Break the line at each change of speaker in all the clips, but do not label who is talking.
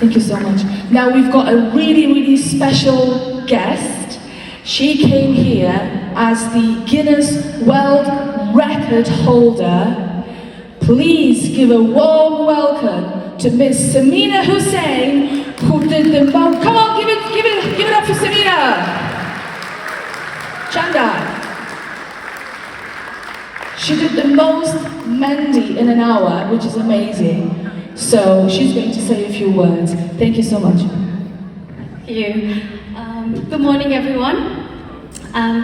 Thank you so much. Now we've got a really, really special guest. She came here as the Guinness World Record holder. Please give a warm welcome to Miss Samina Hussain, who did the most. Come on, give it up for Samina. Chanda. She did the most Mendi in an hour, which is amazing. So she's going to say a few words. Thank you so much.
Thank you. Good morning, everyone.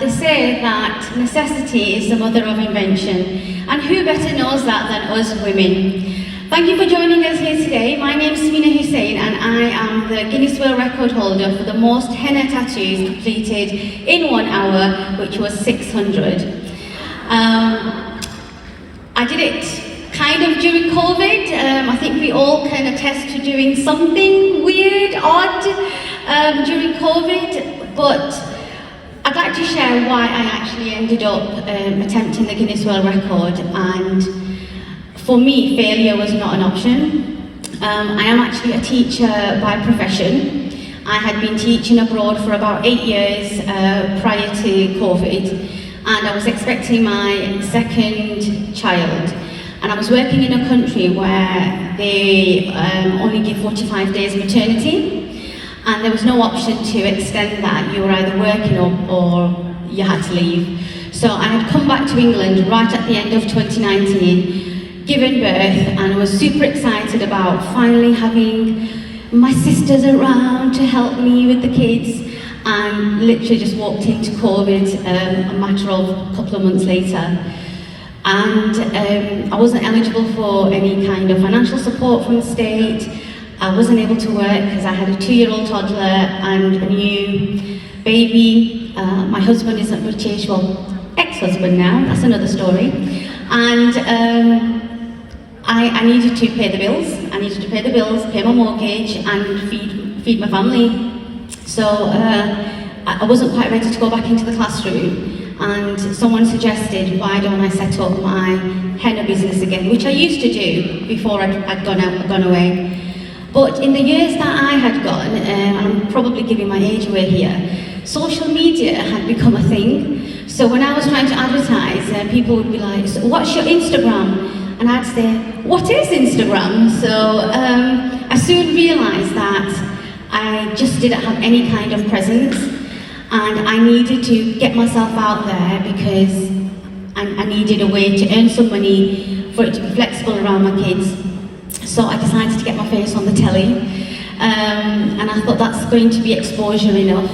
They say that necessity is the mother of invention, and who better knows that than us women? Thank you for joining us here today. My name is Samina Hussain, and I am the Guinness World Record holder for the most henna tattoos completed in 1 hour, which was 600. I did it kind of during COVID. I think we all can attest to doing something weird, odd during COVID, but I'd like to share why I actually ended up attempting the Guinness World Record, and for me, failure was not an option. I am actually a teacher by profession. I had been teaching abroad for about 8 years prior to COVID, and I was expecting my second child. And I was working in a country where they only give 45 days maternity, and there was no option to extend that. You were either working or you had to leave. So I had come back to England right at the end of 2019, given birth, and I was super excited about finally having my sisters around to help me with the kids, and literally just walked into COVID a matter of a couple of months later. And I wasn't eligible for any kind of financial support from the state. I wasn't able to work because I had a 2-year-old toddler and a new baby. My husband isn't British, well, ex-husband now, that's another story. And I needed to pay the bills. I needed to pay the bills, pay my mortgage, and feed my family. So I wasn't quite ready to go back into the classroom. And someone suggested, why don't I set up my henna business again, which I used to do before I'd gone away. But in the years that I had gone, and I'm probably giving my age away here, social media had become a thing. So when I was trying to advertise, people would be like, so what's your Instagram? And I'd say, what is Instagram? So I soon realised that I just didn't have any kind of presence, and I needed to get myself out there because I needed a way to earn some money for it to be flexible around my kids. So I decided to get my face on the telly, and I thought that's going to be exposure enough.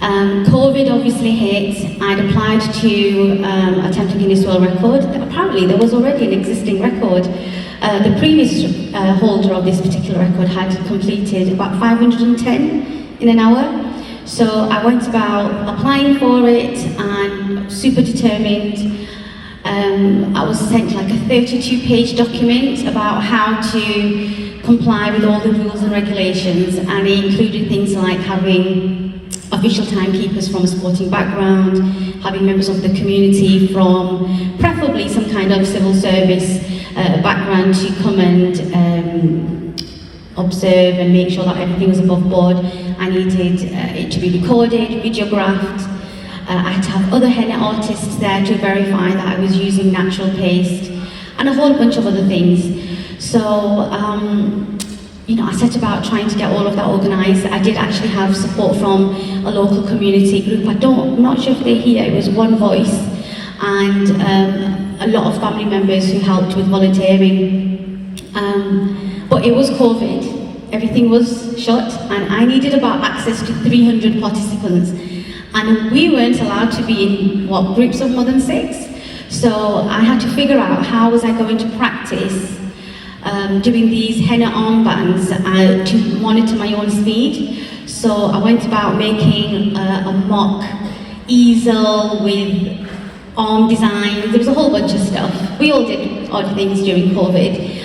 COVID obviously hit. I'd applied to attempt a Guinness World Record. Apparently there was already an existing record. The previous holder of this particular record had completed about 510 in an hour. So I went about applying for it, and super determined. I was sent like a 32-page document about how to comply with all the rules and regulations, and it included things like having official timekeepers from a sporting background, having members of the community from preferably some kind of civil service background to come and observe and make sure that everything was above board. I needed it to be recorded, videographed. I had to have other henna artists there to verify that I was using natural paste, and a whole bunch of other things. So, you know, I set about trying to get all of that organised. I did actually have support from a local community group. I'm not sure if they're here. It was One Voice, and a lot of family members who helped with volunteering. But it was COVID. Everything was shut, and I needed about access to 300 participants. And we weren't allowed to be in, groups of more than 6. So I had to figure out how was I going to practice doing these henna armbands to monitor my own speed. So I went about making a mock easel with arm designs. There was a whole bunch of stuff. We all did odd things during COVID.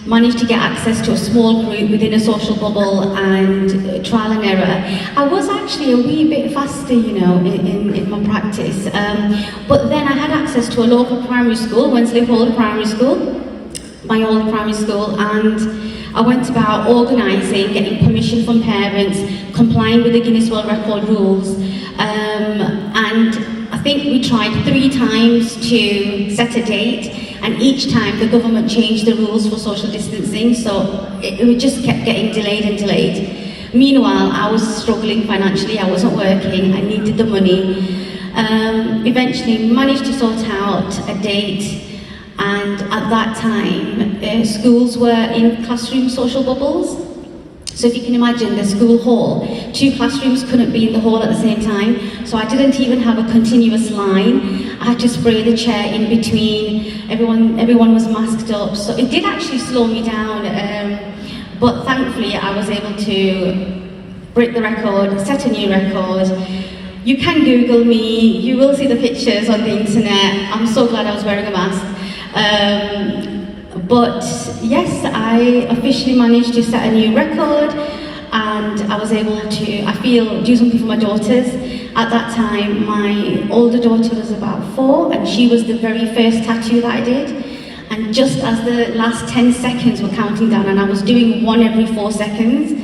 Managed to get access to a small group within a social bubble, and trial and error. I was actually a wee bit faster, you know, in my practice. But then I had access to a local primary school, Wensley Hall Primary School, my old primary school, and I went about organising, getting permission from parents, complying with the Guinness World Record rules, and I think we tried 3 times to set a date, and each time the government changed the rules for social distancing, so it just kept getting delayed and delayed. Meanwhile, I was struggling financially, I wasn't working, I needed the money. Eventually managed to sort out a date, and at that time schools were in classroom social bubbles. So if you can imagine the school hall, 2 classrooms couldn't be in the hall at the same time, so I didn't even have a continuous line. I had to spray the chair in between, everyone was masked up, so it did actually slow me down, but thankfully I was able to break the record, set a new record. You can Google me, you will see the pictures on the internet. I'm so glad I was wearing a mask. But yes, I officially managed to set a new record, and I was able to, I feel, do something for my daughters. At that time, my older daughter was about 4, and she was the very first tattoo that I did. And just as the last 10 seconds were counting down, and I was doing 1 every 4 seconds,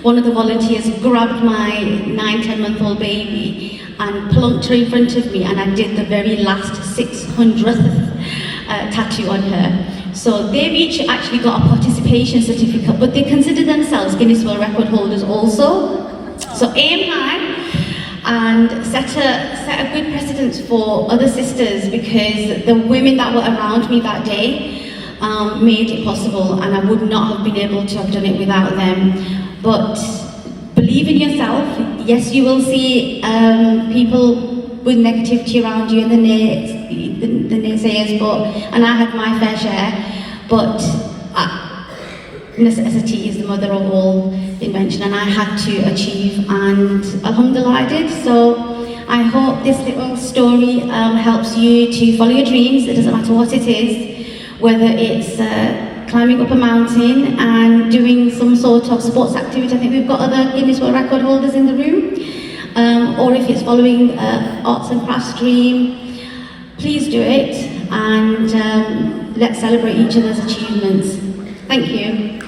one of the volunteers grabbed my 9-10-month-old baby and plunked her in front of me, and I did the very last 600th tattoo on her. So they've each actually got a participation certificate, but they consider themselves Guinness World Record holders also. So aim high and set a good precedence for other sisters, because the women that were around me that day made it possible, and I would not have been able to have done it without them. But believe in yourself. Yes, you will see people with negativity around you and the naysayers, and I had my fair share, but necessity is the mother of all invention, and I had to achieve, and alhamdulillah I did. So I hope this little story helps you to follow your dreams. It doesn't matter what it is, whether it's climbing up a mountain and doing some sort of sports activity. I think we've got other Guinness World Record holders in the room. Or if it's following arts and crafts dream, please do it, and let's celebrate each other's achievements. Thank you.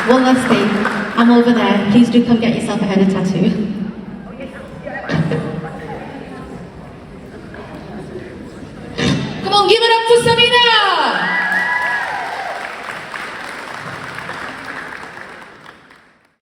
One last thing, I'm over there. Please do come get yourself a henna tattoo.
Come on, give it up for Samina!